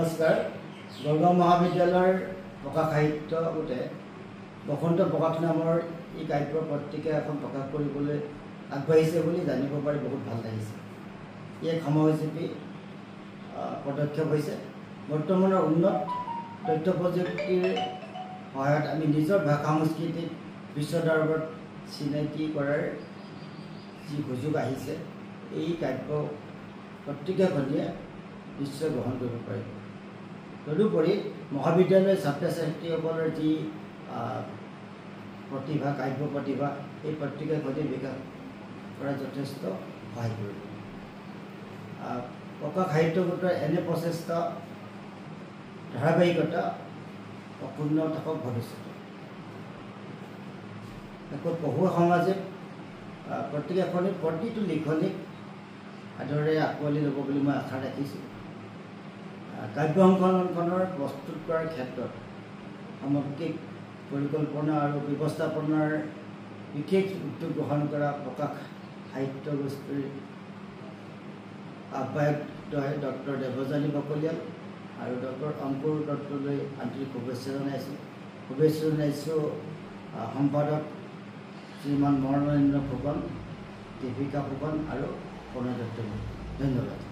নমস্কাৰ। গড়গাঁও মহাবিদ্যালয়ৰ প্ৰকাশ সাহিত্য গোটে বসন্ত প্ৰকাশ নামৰ এই কাব্য পত্ৰিকা এখন প্ৰকাশ কৰিবলৈ আগবাঢ়িছে বুলি জানিব পাৰি বহুত ভাল লাগিছে। ই এক সময়োপযোগী পদক্ষেপ হৈছে। বৰ্তমানৰ উন্নত তথ্য প্ৰযুক্তিৰ সহায়ত আমি নিজৰ ভাষা সংস্কৃতিক বিশ্ব দৰবাৰত চিনাকি কৰাৰ যি সুযোগ আহিছে, এই কাব্য পত্ৰিকাখনিয়ে নিশ্চয় গ্ৰহণ কৰিব পাৰিব। তদুপৰি মহাবিদ্যালয়ৰ ছাত্ৰ ছাত্ৰীসকলৰ যি প্ৰতিভা, কাব্য প্ৰতিভা, এই পত্ৰিকাখনে বিকাশ কৰাত যথেষ্ট সহায় কৰিব। প্ৰকাশ সাহিত্য গোটৰ এনে প্ৰচেষ্টা ধাৰাবাহিকতা অক্ষুণ্ণ থাকক ভৱিষ্যতে। আকৌ পঢ়ুৱা সমাজে পত্ৰিকাখনে প্ৰতিটো লিখনিক আদৰেৰে আঁকোৱালি ল'ব বুলি মই আশা ৰাখিছোঁ। কাব্য সংকলনখনৰ প্ৰস্তুত কৰাৰ ক্ষেত্ৰত সামগ্ৰিক পৰিকল্পনা আৰু ব্যৱস্থাপনাৰ বিশেষ উদ্যোগ গ্ৰহণ কৰা প্ৰকাশ সাহিত্য গোষ্ঠীৰ আহ্বায়ক ডক্টৰ দেৱযানী বকলিয়াল আৰু ডক্টৰ অংকুৰ দত্তলৈ আন্তৰিক শুভেচ্ছা জনাইছোঁ। সম্পাদক শ্ৰীমান মৰণেন্দ্ৰ ফুকন, দীপিকা ফুকন আৰু প্ৰণয় দত্তলৈ ধন্যবাদ।